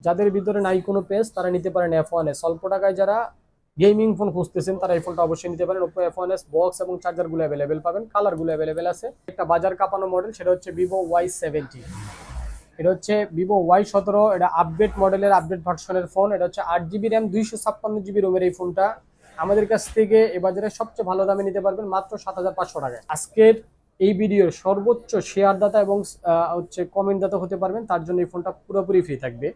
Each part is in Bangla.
যাদের ভিতরে নাই কোনো পেজ তারা নিতে পারেন F1s। অল্প টাকায় যারা গেমিং ফোন খুঁজতেছেন তারা এই ফোনটা অবশ্যই নিতে পারেন। Oppo F1s বক্স এবং চার্জার গুলো অ্যাভেলেবেল পাবেন, কালার গুলো অ্যাভেলেবেল আছে। একটা বাজার কাঁপানো মডেল, সেটা হচ্ছে Vivo Y70। এটা হচ্ছে Vivo Y17, এটা আপডেট মডেলের আপডেট ভার্সনের ফোন। এটা হচ্ছে 8GB র্যাম 256GB রোমের এই ফোনটা আমাদের কাছ থেকে এ বাজারে সবচেয়ে ভালো দামে নিতে পারবেন মাত্র 7500 টাকায়। আজকের এই ভিডিওর সর্বোচ্চ শেয়ার দাতা এবং হচ্ছে কমেন্ট দাতা হতে পারবেন, তার জন্য এই ফোনটা পুরোপুরি ফ্রি থাকবে।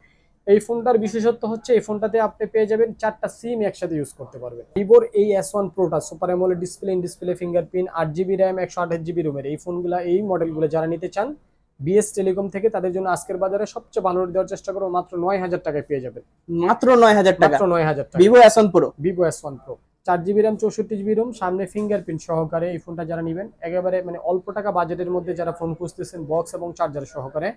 এই ফোনটার বিশেষত্ব হচ্ছে এই ফোনটাতে আপনি পেয়ে যাবেন 4টা সিম একসাথে ইউজ করতে পারবেন। ভিভোর এই S1 প্রোটা super AMOLED display, in display fingerprint, 8GB RAM 128GB রোমের এই ফোনগুলো, এই মডেলগুলো যারা নিতে চান বিএস টেলিকম থেকে, তাদের জন্য আজকের বাজারে সবচেয়ে ভালো দেওয়ার চেষ্টা করবো। মাত্র 9000 টাকায় পেয়ে যাবেন। মাত্র 9000 টাকা, মাত্র 9000 টাকা। Vivo S1 Pro, Vivo S1 Pro 4GB RAM 64GB ROM, সামনে ফিঙ্গারপ্রিন্ট সহকারে এই ফোনটা যারা নেবেন একেবারে মানে অল্প টাকা বাজেটের মধ্যে যারা ফোন খুঁজতেছেন বক্স এবং চার্জার সহকারে,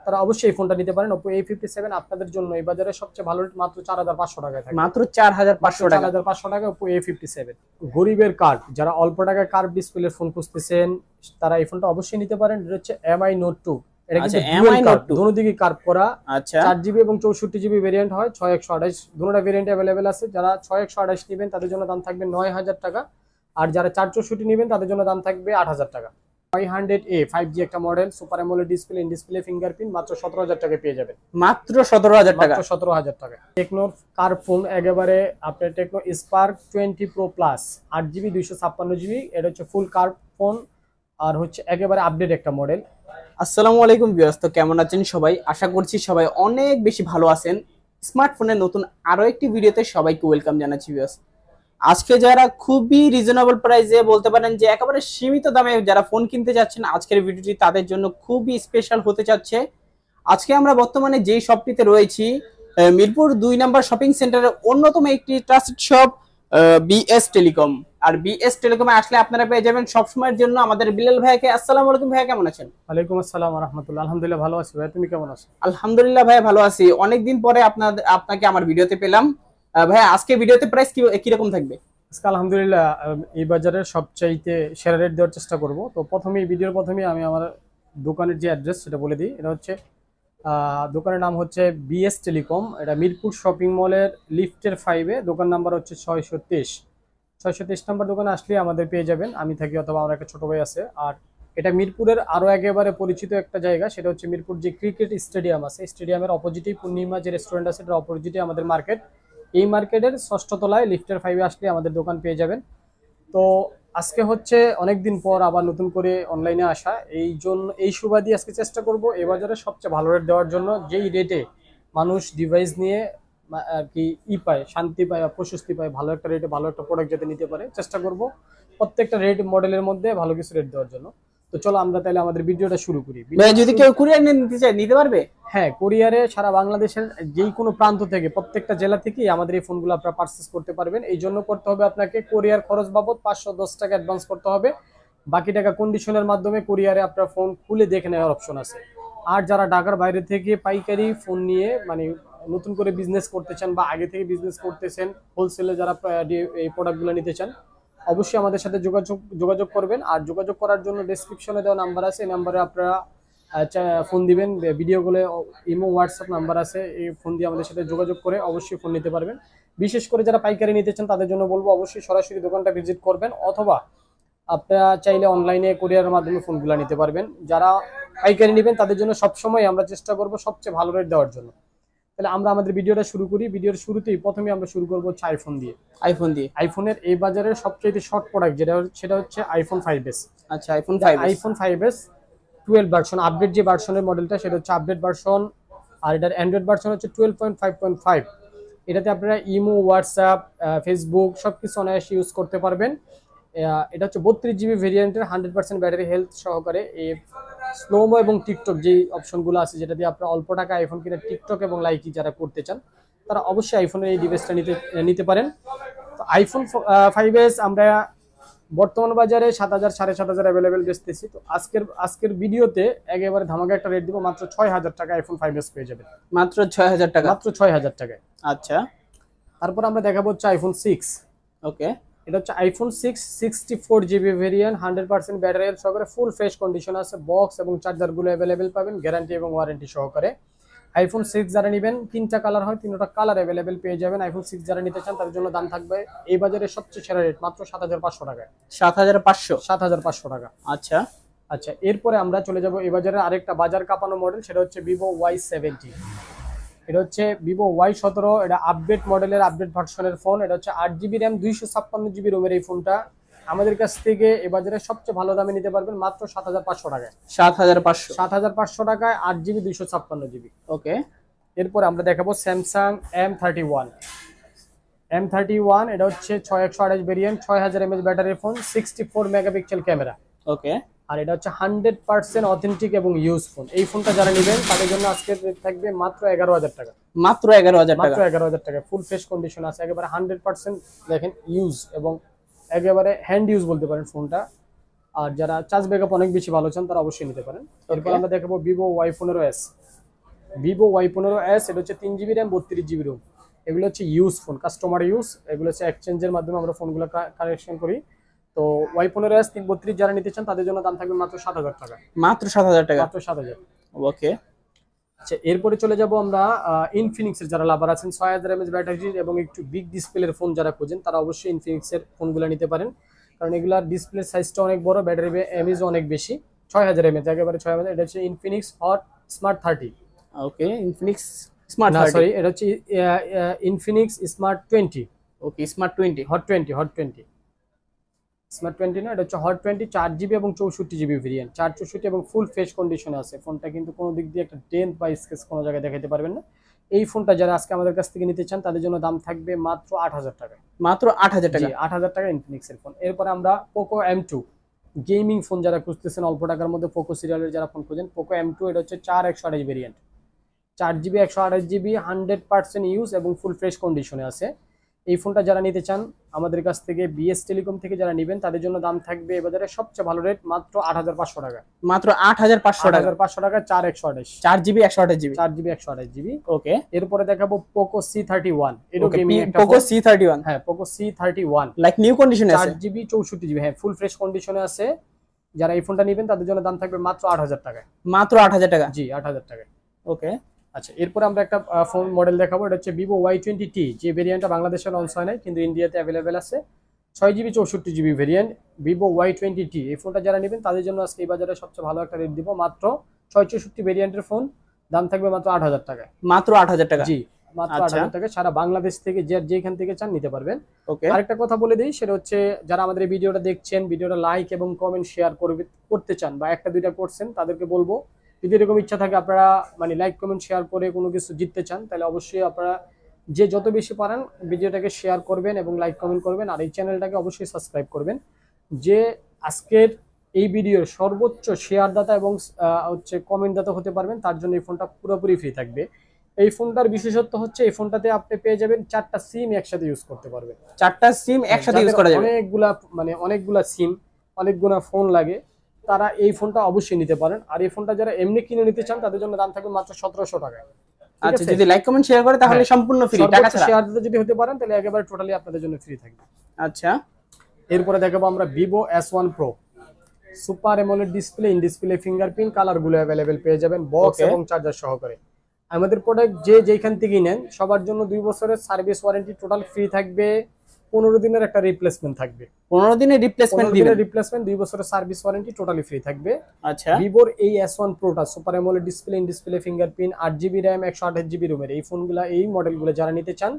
তারা অবশ্যই এই ফোনটা নিতে পারেন। Oppo A57 আপনাদের জন্য এই বাজারে সবচেয়ে ভালো রেট মাত্র 4500 টাকায় থাকে। মাত্র 4500 টাকা, 4500 টাকা Oppo A57। গরিবের কার্ড, যারা অল্প টাকায় কার্ভ ডিসপ্লের ফোন খুঁজতেছেন তারা এই ফোনটা অবশ্যই নিতে পারেন। এটা হচ্ছে MI Note 2। এটা কিন্তু ডুয়াল কার্ভ, দুটো দিকে কার্ভ করা। আচ্ছা 4GB এবং 64GB ভেরিয়েন্ট হয়, 6128 দুটোটা ভেরিয়েন্ট अवेलेबल আছে। যারা 6128 নেবেন তাদের জন্য দাম থাকবে 9000 টাকা, আর যারা 464 নেবেন তাদের জন্য দাম থাকবে 8000 টাকা। 500A 5G একটা model, super AMOLED display, in display fingerprint, মাত্র 17000 টাকায় পেয়ে যাবেন। মাত্র 17000 টাকা, মাত্র 17000 টাকা। টেকনোর কার্ভ ফোন একেবারে আপনার Tecno Spark 20 Pro plus 8GB 256GB, এটা হচ্ছে ফুল কার্ভ ফোন আর হচ্ছে একেবারে আপডেট একটা মডেল। আসসালামু আলাইকুম ভিউয়ার্স, তো কেমন আছেন সবাই? আশা করছি সবাই অনেক বেশি ভালো আছেন। স্মার্টফোনের নতুন আরো একটি ভিডিওতে সবাইকে ওয়েলকাম জানাচ্ছি ভিউয়ার্স। আজকে যারা খুবই রিজনেবল প্রাইসে বলতে পারেন যে একেবারে সীমিত দামে যারা ফোন কিনতে যাচ্ছেন, আজকের ভিডিওটি তাদের জন্য খুবই স্পেশাল হতে যাচ্ছে। আজকে আমরা বর্তমানে যেই শপটিতে রয়েছি, মিরপুর 2 নম্বর শপিং সেন্টারের অন্যতম একটি ট্রাস্টেড শপ বিএস টেলিকম। আর বিএস টেলিকমে আসলে আপনারা পেয়ে যাবেন সবসময়ের জন্য আমাদের বিলাল ভাইকে। আসসালামু আলাইকুম ভাইয়া, কেমন আছেন? ওয়ালাইকুম আসসালাম ওয়া রাহমাতুল্লাহ। আলহামদুলিল্লাহ ভালো আছি ভাই, তুমি কেমন আছো? আলহামদুলিল্লাহ ভাই ভালো আছি। অনেকদিন পরে আপনাকে আমার ভিডিওতে পেলাম। ভাইয়া আজকে ভিডিওতে প্রাইস কি রকম থাকবে? আজকে আলহামদুলিল্লাহ এই বাজারের সবচাইতে সেরা রেট দেওয়ার চেষ্টা করব। তো প্রথমেই ভিডিওর প্রথমেই আমি আমার দোকানের যে অ্যাড্রেস সেটা বলে দিই। এটা হচ্ছে দোকানের নাম হচ্ছে বিএস টেলিকম। এটা মিরপুর শপিং মলের লিফটের 5-এ, দোকান নাম্বার হচ্ছে 623 নাম্বার। দোকানে আসলে আমাদের পেয়ে যাবেন, আমি থাকি অথবা আমার একটা ছোট ভাই আছে। আর এটা মিরপুরের আরো একেবারে পরিচিত একটা জায়গা, সেটা হচ্ছে মিরপুর যে ক্রিকেট স্টেডিয়াম আছে, স্টেডিয়ামের অপোজিটেই পূর্ণিমা যে রেস্টুরেন্ট আছে, এটার অপোজিটে আমাদের মার্কেট। এই মার্কেটের 6ষ্ঠ তলায় লিফটের 5-এ আসলে আমাদের দোকান পেয়ে যাবেন। তো আজকে হচ্ছে অনেকদিন পর আবার নতুন করে অনলাইনে আসা, এই জন্য এই সুবাদে আজকে চেষ্টা করব এই বাজারে সবচেয়ে ভালো রেট দেওয়ার জন্য। যেই রেটে মানুষ ডিভাইস নিয়ে আর কি পায়, শান্তি পায়, প্রশস্তি পায়, ভালো একটা রেটে ভালো একটা প্রোডাক্ট যাতে নিতে পারে চেষ্টা করব প্রত্যেকটা রেট মডেলের মধ্যে ভালো কিছু রেট দেওয়ার জন্য। তো চলো আমরা তাহলে আমাদের ভিডিওটা শুরু করি। যদি কেউ কুরিয়ার নিতে চায় নিতে পারবে? হ্যাঁ, কোরিয়ারে সারা বাংলাদেশের যেই কোনো প্রান্ত থেকে, প্রত্যেকটা জেলা থেকেই আমাদের এই ফোনগুলো আপনারা পারচেজ করতে পারবেন। এই জন্য করতে হবে আপনাকে কোরিয়ার খরচ বাবদ 510 টাকা অ্যাডভান্স করতে হবে। বাকি টাকা কন্ডিশনের মাধ্যমে কোরিয়ারে আপনার ফোন খুলে দেখে নেওয়ার অপশন আছে। আর যারা ঢাকার বাইরে থেকে পাইকারি ফোন নিয়ে মানে নতুন করে বিজনেস করতে চান বা আগে থেকে বিজনেস করতেছেন, হোলসেলে যারা এই প্রোডাক্টগুলো নিতে চান, অবশ্যই আমাদের সাথে যোগাযোগ করবেন। আর যোগাযোগ করার জন্য ডেসক্রিপশনে দেওয়া নাম্বার আছে, এই নাম্বারে আপনারা ফোন দিবেন। ভিডিও কলে ইমো হোয়াটসঅ্যাপ নাম্বার আছে, এই ফোন দিয়ে আমাদের সাথে যোগাযোগ করে অবশ্যই ফোন নিতে পারবেন। বিশেষ করে যারা পাইকারি নিতে চান তাদের জন্য বলবো অবশ্যই সরাসরি দোকানটা ভিজিট করবেন, অথবা আপনারা চাইলে অনলাইনে কোরিয়ারের মাধ্যমে ফোনগুলো নিতে পারবেন। যারা পাইকারি নেবেন তাদের জন্য সবসময় আমরা চেষ্টা করব সবচেয়ে ভালো রেট দেওয়ার জন্য। তাহলে আমরা আমাদের ভিডিওটা শুরু করি। ভিডিওর শুরুতেই প্রথমে আমরা শুরু করবো হচ্ছে আইফোন দিয়ে। আইফোনের এই বাজারের সবচেয়ে শর্ট প্রোডাক্ট সেটা হচ্ছে আইফোন 5s। আচ্ছা, আইফোন 5s 12 ভার্সন, আপডেট যে ভার্সনের মডেলটা সেটা হচ্ছে আপডেট ভার্সন। আর এটার অ্যান্ড্রয়েড ভার্সন হচ্ছে 12.5.5। এটাতে আপনারা ইমো, হোয়াটসঅ্যাপ, ফেসবুক সবকিছু অনায়াসে ইউজ করতে পারবেন। এটা হচ্ছে 32GB ভেরিয়েন্টের, 100% ব্যাটারি হেলথ সহকারে। এই স্লোমো এবং টিকটক যেই অপশনগুলো আছে, যেটা দিয়ে আপনারা অল্প টাকা আইফোন কিনে টিকটক এবং লাইকি যারা করতে চান তারা অবশ্যই আইফোনের এই ডিভাইসটা নিতে পারেন। তো আইফোন 5s আমরা বর্তমান বাজারে 7000 7500 অ্যাভেলেবেল বেচতেছি। তো আজকের ভিডিওতে একেবারে ধামাকা একটা রেট দিব, মাত্র 6000 টাকা আইফোন 5s পেয়ে যাবেন। মাত্র 6000 টাকা, মাত্র 6000 টাকায়। আচ্ছা, তারপর আমরা দেখাবো হচ্ছে আইফোন 6। ওকে, এটা হচ্ছে iPhone 6 64GB variant, 100% battery health সহকারে, ফুল ফ্রেশ কন্ডিশন আছে, বক্স এবং চার্জার গুলো অ্যাভেলেবেল পাবেন, গ্যারান্টি এবং ওয়ারেন্টি সহকারে। আইফোন 6 যারা নেবেন, 3টা কালার হয়, 3টা কালার अवेलेबल পেয়ে যাবেন। আইফোন 6 যারা নিতে চান তাদের জন্য দাম থাকবে এই বাজারে সবচেয়ে সেরা রেট মাত্র 7500 টাকায়। 7500? 7500 টাকা। আচ্ছা আচ্ছা, এরপরে আমরা চলে যাব এই বাজারে আরেকটা বাজার কাঁপানো মডেল, সেটা হচ্ছে Vivo Y70। এটা হচ্ছে Vivo Y17, এটা আপডেট মডেলের আপডেট ভার্সনের ফোন। এটা হচ্ছে 8GB RAM 256GB রোমের এই ফোনটা আমাদের কাছ থেকে এ বাজারে সবচেয়ে ভালো দামে নিতে পারবেন মাত্র 7500 টাকায়। 7500 টাকায় 8GB 256GB। ওকে, এরপর আমরা দেখাবো Samsung M31। M31 এটা হচ্ছে 6128 variant, 6000 mAh battery phone, 64 megapixel camera. Okay, আর এটা হচ্ছে 100% অথেন্টিক এবং ইউজ ফোন। এই ফোনটা যারা নেবেন তাদের জন্য আজকে রেট থাকবে মাত্র 11000 টাকা। মাত্র 11000 টাকা। মাত্র 11000 টাকা। ফুল ফ্রেশ কন্ডিশন আছে, একেবারে 100% দেখেন ইউজ এবং একেবারে হ্যান্ড ইউজ বলতে পারেন ফোনটা। আর যারা চার্জ ব্যাকআপ অনেক বেশি ভালো চান তারা অবশ্যই নিতে পারেন। এরপর আমরা দেখাবো Vivo Y15s। Vivo Y15s এটা হচ্ছে 3GB RAM 32GB ROM। এগুলো হচ্ছে ইউজ ফোন, কাস্টমার ইউজ। এগুলো হচ্ছে এক্সচেঞ্জের মাধ্যমে আমরা ফোনগুলো কালেকশন করি। তো Y15s 332 যারা নিতে চান তাদের জন্য দাম থাকবে মাত্র 7000 টাকা। মাত্র 7000 টাকা। মাত্র 7000। ওকে, আচ্ছা, এরপরে চলে যাব আমরা ইনফিনিক্সের যারা লাভার আছেন, 6000 mAh ব্যাটারি এবং একটু বিগ ডিসপ্লের ফোন যারা খুঁজেন তারা অবশ্যই ইনফিনিক্সের ফোনগুলো নিতে পারেন, কারণ এগুলার ডিসপ্লে সাইজটা অনেক বড়, ব্যাটারি এমএজ অনেক বেশি। 6000 mAh, একেবারে 6000। এটা হচ্ছে ইনফিনিক্স হট স্মার্ট 30। ওকে, ইনফিনিক্স স্মার্ট 30, সরি, এটা হচ্ছে ইনফিনিক্স স্মার্ট 20। ওকে, স্মার্ট 20, হট 20 স্মার্ট 20 না, এটা হচ্ছে হট 20, 4GB এবং 64GB ভেরিয়েন্ট, 464 এবং ফুল ফ্রেশ কন্ডিশনে আছে ফোনটা, কিন্তু কোনো দিক দিয়ে একটা ডেন্ট বা স্ক্র্যাচ কোনো জায়গায় দেখাতে পারবেন না। এই ফোনটা যারা আজকে আমাদের কাছ থেকে নিতে চান তাদের জন্য দাম থাকবে মাত্র 8000 টাকা। মাত্র 8000 টাকা। 8000 টাকা ইনফিনিক্সের ফোন। এরপর আমরা পোকো M2 গেমিং ফোন যারা খুঁজতেছেন, অল্প টাকার মধ্যে পোকো সিরিয়ালের যারা ফোন খুঁজেন, পোকো M2 এটা হচ্ছে 4128 ভেরিয়েন্ট, 4GB 128GB, 100% ইউজ এবং ফুল ফ্রেশ কন্ডিশনে আছে। এই ফোনটা যারা নিতে চান আমাদের কাছ থেকে, বিএস টেলিকম থেকে যারা নেবেন তাদের জন্য দাম থাকবে এবারে সবচেয়ে ভালো রেট মাত্র 8500 টাকা। মাত্র 8500 টাকা। 8500 টাকা, 4128, 4GB 128GB। 4GB 128GB। ওকে, এরপরে দেখাবো পোকো C31। এটা গেমিং একটা পোকো C31। হ্যাঁ, পোকো C31 লাইক নিউ কন্ডিশনে আছে, 4GB 64GB, হ্যাঁ ফুল ফ্রেশ কন্ডিশনে আছে। যারা এই ফোনটা নেবেন তাদের জন্য দাম থাকবে মাত্র 8000 টাকা। মাত্র 8000 টাকা। জি, 8000 টাকা। ওকে, আচ্ছা, এরপরে আমরা একটা ফোন মডেল দেখাবো, এটা হচ্ছে Vivo Y20T। যে ভেরিয়েন্টটা বাংলাদেশে লঞ্চ হয় নাই কিন্তু ইন্ডিয়াতে অ্যাভেলেবেল আছে, 6GB 64GB variant, Vivo Y20T। এই ফোনটা যারা নেবেন তাদের জন্য আজকে এই বাজারে সবচেয়ে ভালো একটা রেট দিব, মাত্র 664 ভেরিয়েন্টের ফোন, দাম থাকবে মাত্র 8000 টাকা। মাত্র 8000 টাকা। জি, মাত্র 8000 টাকা। সারা বাংলাদেশ থেকে যেখান থেকে চান নিতে পারবেন। ওকে, আরেকটা কথা বলে দিই, সেটা হচ্ছে যারা আমাদের এই ভিডিওটা দেখছেন, ভিডিওটা লাইক এবং কমেন্ট শেয়ার করতে চান বা একটা দুইটা করছেন, তাদেরকে বলবো যদি এরকম ইচ্ছা থাকে আপনারা মানে লাইক কমেন্ট শেয়ার করে কোনো কিছু জিততে চান, তাহলে অবশ্যই আপনারা যে যত বেশি পারেন ভিডিওটাকে শেয়ার করবেন এবং লাইক কমেন্ট করবেন, আর এই চ্যানেলটাকে অবশ্যই সাবস্ক্রাইব করবেন। যে আজকের এই ভিডিওর সর্বোচ্চ শেয়ার দাতা এবং হচ্ছে কমেন্ট দাতা হতে পারবেন তার জন্য এই ফোনটা পুরোপুরি ফ্রি থাকবে। এই ফোনটার বিশেষত্ব হচ্ছে এই ফোনটাতে আপনি পেয়ে যাবেন 4টা সিম একসাথে ইউজ করতে পারবেন। 4টা সিম একসাথে ইউজ করা যাবে। অনেকগুলা সিম, অনেকগুলা ফোন লাগে, তারা এই ফোনটা অবশ্যই নিতে পারেন। আর এই ফোনটা যারা এমনি কিনে নিতে চান তাদের জন্য দাম থাকবে মাত্র 1700 টাকা। আচ্ছা, যদি লাইক কমেন্ট শেয়ার করে তাহলে সম্পূর্ণ ফ্রি, টাকা ছাড়া। শেয়ার দিতে যদি হতে পারেন তাহলে একেবারে টোটালি আপনাদের জন্য ফ্রি থাকবে। আচ্ছা, এরপরে দেখাবো আমরা Vivo S1 Pro super AMOLED display, in display fingerprint, কালারগুলো अवेलेबल পেয়ে যাবেন বক্স এবং চার্জার সহকারে। আমাদের প্রোডাক্ট যেখান থেকে নেন সবার জন্য 2 বছরের সার্ভিস ওয়ারেন্টি টোটাল ফ্রি থাকবে, 15 দিনের একটা রিপ্লেসমেন্ট থাকবে। 15 দিনের রিপ্লেসমেন্ট দিবেন? রিপ্লেসমেন্ট, 2 বছরের সার্ভিস ওয়ারেন্টি টোটালি ফ্রি থাকবে। আচ্ছা, ভিভোর এই S1 Proটা super AMOLED display, in display fingerprint, 8GB RAM 128GB রোমের এই ফোনগুলো, এই মডেলগুলো যারা নিতে চান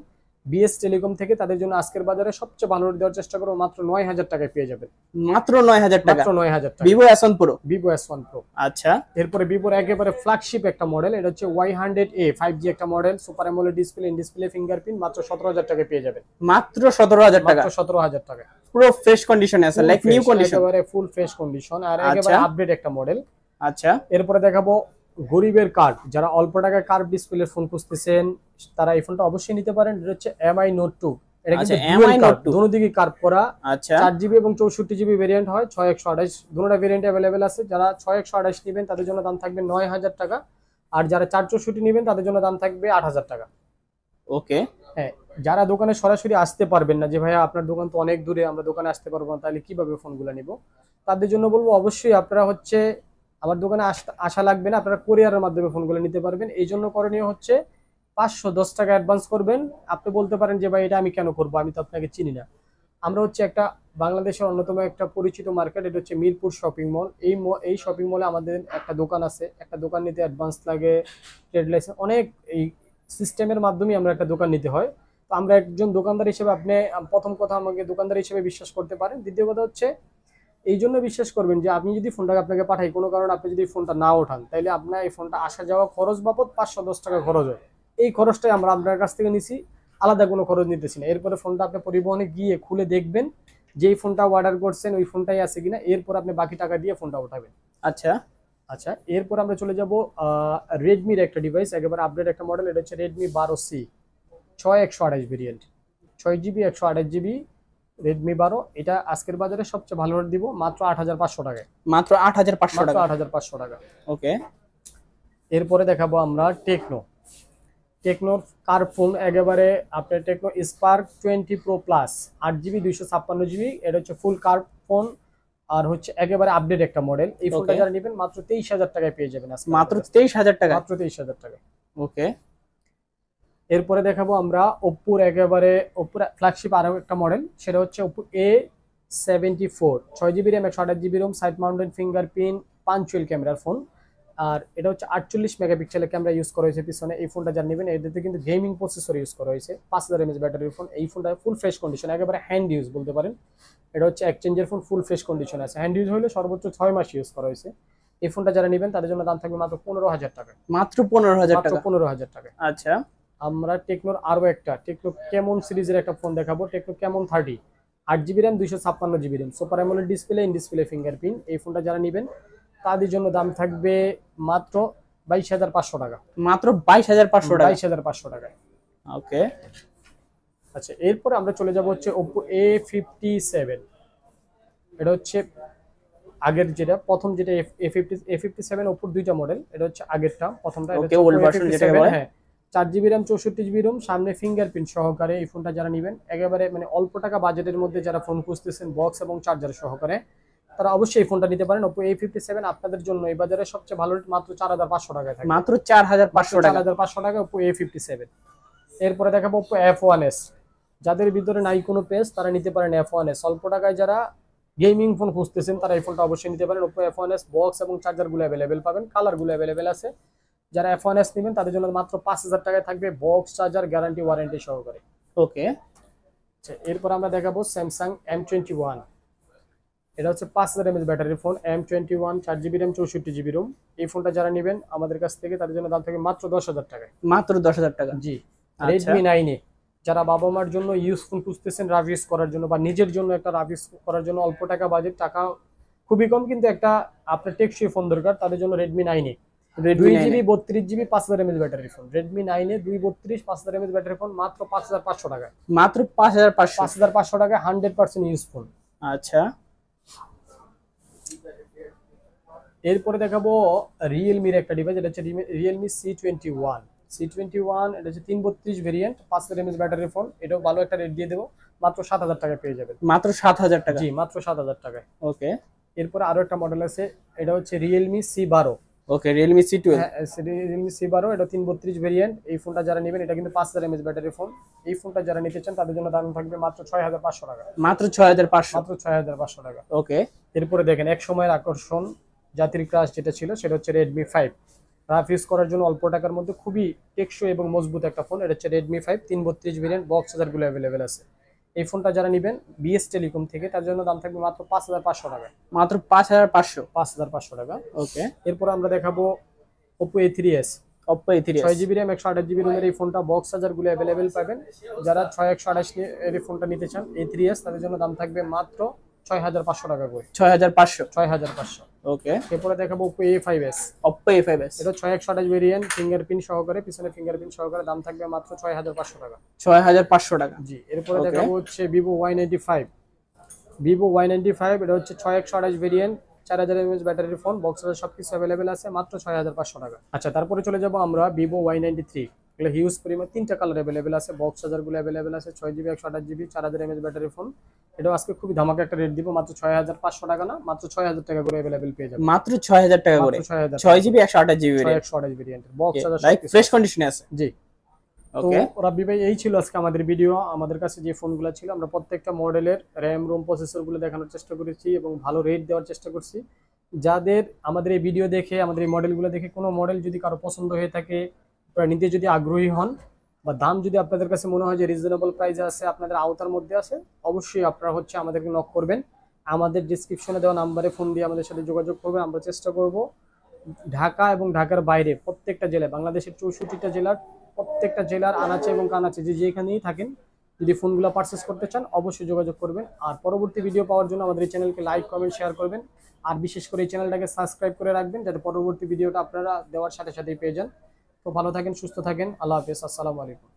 বিএস টেলিকম থেকে তাদের জন্য আজকের বাজারে সবচেয়ে ভালো রেট দেওয়ার চেষ্টা করব, মাত্র 9000 টাকায় পেয়ে যাবেন। মাত্র 9000 টাকা। মাত্র 9000 টাকা। Vivo S1 Pro। Vivo S1 Pro। আচ্ছা, এরপরে ভিভোর একেবারে ফ্ল্যাগশিপ একটা মডেল, এটা হচ্ছে Y100A 5G একটা model, super AMOLED display, in display fingerprint, মাত্র 17000 টাকায় পেয়ে যাবেন। মাত্র 17000 টাকা। মাত্র 17000 টাকা। পুরো ফ্রেশ কন্ডিশনে আছে, লাইক নিউ কন্ডিশন, একেবারে ফুল ফ্রেশ কন্ডিশন আর একেবারে আপডেট একটা মডেল। আচ্ছা, এরপরে দেখাবো গরিবের কার্ড, যারা অল্প টাকায় কার্ভ ডিসপ্লে ফোন খুঁজতেছেন তারা এই ফোনটা অবশ্যই নিতে পারেন। এটা হচ্ছে MI Note 2। এটা কিন্তু ডুয়াল কার্ভ, দুটো দিকে কার্ভ করা। আচ্ছা, 4GB এবং 64GB ভেরিয়েন্ট হয়, 6128 দুটোটা ভেরিয়েন্ট अवेलेबल আছে। যারা 6128 নেবেন তাদের জন্য দাম থাকবে 9000 টাকা, আর যারা 464 নেবেন তাদের জন্য দাম থাকবে 8000 টাকা। ওকে, হ্যাঁ, যারা দোকানে সরাসরি আসতে পারবেন না, যে ভাইয়া আপনার দোকান তো অনেক দূরে, আমরা দোকানে আসতে পারবো না, তাহলে কিভাবে ফোনগুলো নিব, তাদের জন্য বলবো অবশ্যই আপনারা হচ্ছে আমার দোকানে আসা লাগবে না, আপনারা কোরিয়ারের মাধ্যমে ফোনগুলো নিতে পারবেন। এই জন্য করণীয় হচ্ছে 510 টাকা অ্যাডভান্স করবেন। আপনি বলতে পারেন যে ভাই এটা আমি কেন করবো, আমি তো আপনাকে চিনি না। আমরা হচ্ছে একটা বাংলাদেশের অন্যতম একটা পরিচিত মার্কেট, এটা হচ্ছে মিরপুর শপিং মল। এই শপিং মলে আমাদের একটা দোকান আছে। একটা দোকান নিতে অ্যাডভান্স লাগে, ট্রেড লাইসেন্স, অনেক এই সিস্টেমের মাধ্যমে আমরা একটা দোকান নিতে হয়। তো আমরা একজন দোকানদার হিসেবে আপনি প্রথম কথা আমাকে দোকানদার হিসেবে বিশ্বাস করতে পারেন। দ্বিতীয় কথা হচ্ছে এই জন্য বিশ্বাস করবেন যে আপনি যদি ফোনটাকে আপনাকে পাঠাই, কোনো কারণে আপনি যদি ফোনটা না ওঠান, তাহলে আপনার এই ফোনটা আসা যাওয়া খরচ বাবদ 510 টাকা খরচ হয়। এই খরচটাই আমরা আপনার কাছ থেকে নিছি, আলাদা কোনো খরচ নিতেছি না। এরপরে ফোনটা আপনি পরিবহনে গিয়ে খুলে দেখবেন যেই ফোনটা অর্ডার করছেন ওই ফোনটাই আছে কিনা, এরপর আপনি বাকি টাকা দিয়ে ফোনটা উঠাবেন। আচ্ছা আচ্ছা, এরপর আমরা চলে যাব রেডমির একটা ডিভাইস, একেবারে আপডেট একটা মডেল। এটা হচ্ছে Redmi 12C 6128 variant, 6GB 128GB Redmi 12। এটা আজকের বাজারে সবচেয়ে ভালো রেট দিব মাত্র 8500 টাকায়। মাত্র 8500 মাত্র টাকা। 8500 টাকা। ওকে, এরপরে দেখাবো আমরা টেকনোর কার ফোন, একেবারে আপনার Tecno Spark 20 pro plus 8GB 256GB। এটা হচ্ছে ফুল কার ফোন, আর হচ্ছে একেবারে আপডেট একটা মডেল। এই ফোনটা যারা নেবেন মাত্র 23000 টাকায় পেয়ে যাবেন। মাত্র 23000 টাকা, মাত্র 23000 টাকা। ওকে, এরপরে দেখাবো আমরা ওপ্পোর একেবারে ওপ্পোর ফ্ল্যাগশিপ আরো একটা মডেল, সেটা হচ্ছে Oppo A74 6GB RAM 128GB ROM, side mounted fingerprint পাঞ্চুয়াল ক্যামেরার ফোন। আর এটা হচ্ছে 48 মেগাপিক্সেলের ক্যামেরা ইউজ করা হয়েছে পিছনে। এই ফোনটা যারা নেবেন এটাতে কিন্তু গেমিং প্রসেসর ইউজ করা হয়েছে, 5000 mAh ব্যাটারির ফোন। এই ফোনটা ফুল ফ্রেশ কন্ডিশন, একেবারে হ্যান্ড ইউজ বলতে পারেন। এটা হচ্ছে এক্সচেঞ্জের ফোন, ফুল ফ্রেশ কন্ডিশন আছে। হ্যান্ড ইউজ হলে সর্বোচ্চ 6 মাস ইউজ করা হয়েছে। এই ফোনটা যারা নেবেন তাদের জন্য দাম থাকবে মাত্র 15000 টাকা। মাত্র 15000 মাত্র টাকা, 15000 টাকা। আচ্ছা। আমরা টেকনোর আরো একটা টেকনো কেমন সিরিজের একটা ফোন দেখাবো, টেকনো কেমন 30 8GB RAM 256GB RAM, super AMOLED display, in display fingerprint. এই ফোনটা যারা নেবেন তাদের জন্য দাম থাকবে মাত্র 22500 টাকা। মাত্র 22500 টাকা, 22500 টাকায়। ওকে। আচ্ছা, এরপরে আমরা চলে যাব হচ্ছে Oppo A57। এটা হচ্ছে আগের যেটা প্রথম যেটা A57 Oppo দুইটা মডেল। এটা হচ্ছে আগেরটা, প্রথমটা। ওকে, ওল্ড ভার্সন যেটাকে বলে। হ্যাঁ, 4GB র্যাম 64GB রোম, সামনে ফিঙ্গারপ্রিন্ট সহকারে। এই ফোনটা যারা নেবেন একেবারে মানে অল্প টাকা বাজেটের মধ্যে যারা ফোন খুঁজতেছেন বক্স এবং চার্জার সহকারে, তারা অবশ্যই এই ফোনটা নিতে পারেন। Oppo A57 আপনাদের জন্য এই বাজারে সবচেয়ে ভালো রেট মাত্র 4500 টাকায় থাকে। মাত্র 4500 টাকা, 4500 টাকা Oppo A57। এরপরে দেখাবো Oppo F1s। যাদের ভিতরে নাই কোনো পেজ তারা নিতে পারেন F1s। অল্প টাকায় যারা গেমিং ফোন খুঁজতেছেন তারা এই ফোনটা অবশ্যই নিতে পারেন। Oppo F1s বক্স এবং চার্জার গুলো অ্যাভেলেবেল পাবেন, কালার গুলো অ্যাভেলেবেল আছে। যারা F1s নেবেন তাদের জন্য মাত্র 5000 টাকায় থাকবে বক্স, চার্জার, গ্যারান্টি, ওয়ারেন্টি সহকারে। ওকে। আচ্ছা, এরপর আমরা দেখাবো Samsung M21। এটা হচ্ছে 5000 mAh ব্যাটারির phone, M21 4GB RAM 64GB Rome. এই ফোনটা যারা নেবেন আমাদের কাছ থেকে তাদের জন্য দাম থাকবে মাত্র 10000 টাকায়। মাত্র 10000 টাকা, জি। Redmi 9 যারা বাবা মার জন্য ইউজফুল খুঁজতেছেন, রাফ ইউজ করার জন্য বা নিজের জন্য একটা রাফ ইউজ করার জন্য, অল্প টাকা বাজেট, টাকা খুবই কম কিন্তু একটা আপনার টেকসই ফোন দরকার, তাদের জন্য Redmi 9 2GB 32GB 5000 mAh ব্যাটারির ফোন। Redmi 9 232 5000 mAh ব্যাটারির ফোন মাত্র 5500 টাকায়। মাত্র 5500, 5500 টাকায় 100% ইউজফুল। আচ্ছা। এরপরে দেখাবো রিয়েলমির একটা ডিভাইস। এটা হচ্ছে রিয়েলমি C21। এটা হচ্ছে 332 ভেরিয়েন্ট, 5000 mAh ব্যাটারির ফোন। এটাও ভালো একটা রেট দিয়ে দেবো, মাত্র 7000 টাকায় পেয়ে যাবেন। মাত্র 7000 টাকা, জি, মাত্র 7000 টাকায়। ওকে। এরপরে আরো একটা মডেল আছে, এটা হচ্ছে রিয়েলমি C12। ওকে, Realme C12। হ্যাঁ, রিয়েলমি C12, এটা 332 ভেরিয়েন্ট। এই ফোনটা যারা নেবেন এটা কিন্তু 5000 mAh ব্যাটারির ফোন। এই ফোনটা যারা নিতে চান তাদের জন্য দাম থাকবে মাত্র 6500 টাকা। মাত্র 6500, মাত্র 6500 টাকা। ওকে। এরপরে দেখেন এক সময়ের আকর্ষণ, জাতির ক্রাশ যেটা ছিল, সেটা হচ্ছে Redmi 5। রাফ ইউজ করার জন্য অল্প টাকার মধ্যে খুবই টেকসই এবং মজবুত একটা ফোন। এটা হচ্ছে Redmi 5 332 ভেরিয়েন্ট, বক্স চার্জারগুলো অ্যাভেলেবেল আছে। এই ফোনটা যারা নেবেন BS টেলিকম থেকে তার জন্য দাম থাকবে মাত্র 5500 টাকা। মাত্র 5500 টাকা, ওকে। এরপর আমরা দেখাবো Oppo A3s। Oppo A3s 6GB RAM 128GB রোমের এই ফোনটা, বক্স চার্জারগুলো অ্যাভেলেবেল পাবেন। যারা 6128 এর ফোনটা নিতে চান A3s তাদের জন্য দাম থাকবে মাত্র 6500 টাকা করে। 6500, ওকে। এরপরে দেখাবো Oppo A5s। Oppo A5s এটা 6128 ভেরিয়েন্ট, ফিঙ্গারপ্রিন্ট সহকারে, পিছনে ফিঙ্গারপ্রিন্ট সহকারে, দাম থাকবে মাত্র 6500 টাকা। 6500 টাকা, জি। এরপরে দেখাবো হচ্ছে Vivo Y95। এটা হচ্ছে 6128 ভেরিয়েন্ট, 4000 mAh ব্যাটারির ফোন, বক্স চার্জার সবকিছু অ্যাভেলেবেল আছে, মাত্র 6500 টাকা। আচ্ছা, তারপরে চলে যাব আমরা Vivo Y93। এগুলো হিউজ পরিমাণ, 3টা কালার অ্যাভেলেবেল আছে, বক্স চার্জারগুলো অ্যাভেলেবেল আছে, 6GB 128GB 4000 mAh battery phone. এটাও আজকে খুবই ধামাকা একটা রেট দিব, মাত্র 6500 টাকা না, মাত্র 6000 টাকা করে অ্যাভেলেবেল পেয়ে যাবেন। মাত্র 6000 টাকা করে, 6GB 128GB 128GB variant, box charger like fresh কন্ডিশনে আছে। জি। তো ওকে রাব্বি ভাই, এই ছিল আজকে আমাদের ভিডিও। আমাদের কাছে যে ফোনগুলো ছিল আমরা প্রত্যেকটা মডেলের র্যাম রোম প্রসেসরগুলো দেখানোর চেষ্টা করেছি এবং ভালো রেট দেওয়ার চেষ্টা করছি। যাদের আমাদের এই ভিডিও দেখে, আমাদের এই মডেলগুলো দেখে কোনো মডেল যদি কারো পছন্দ হয়ে থাকে, আপনারা নিতে যদি আগ্রহী হন বা দাম যদি আপনাদের কাছে মনে হয় যে রিজনেবল প্রাইসে আছে, আপনাদের আওতার মধ্যে আছে, অবশ্যই আপনারা আমাদেরকে নক করবেন। আমাদের ডিসক্রিপশনে দেওয়া নাম্বারে ফোন দিয়ে আমাদের সাথে যোগাযোগ করবেন। আমরা চেষ্টা করব ঢাকা এবং ঢাকার বাইরে প্রত্যেকটা জেলায়, বাংলাদেশের 64টা জেলার প্রত্যেকটা জেলার আনাচে এবং কানাচে যেখানেই থাকেন, যদি ফোনগুলো পারচেস করতে চান অবশ্যই যোগাযোগ করবেন। আর পরবর্তী ভিডিও পাওয়ার জন্য আমাদের এই চ্যানেলকে লাইক কমেন্ট শেয়ার করবেন, আর বিশেষ করে এই চ্যানেলটাকে সাবস্ক্রাইব করে রাখবেন যাতে পরবর্তী ভিডিওটা আপনারা দেওয়ার সাথে সাথেই পেয়ে যান। তো ভালো থাকেন, সুস্থ থাকেন, আল্লাহ হাফেজ, আসসালামু আলাইকুম।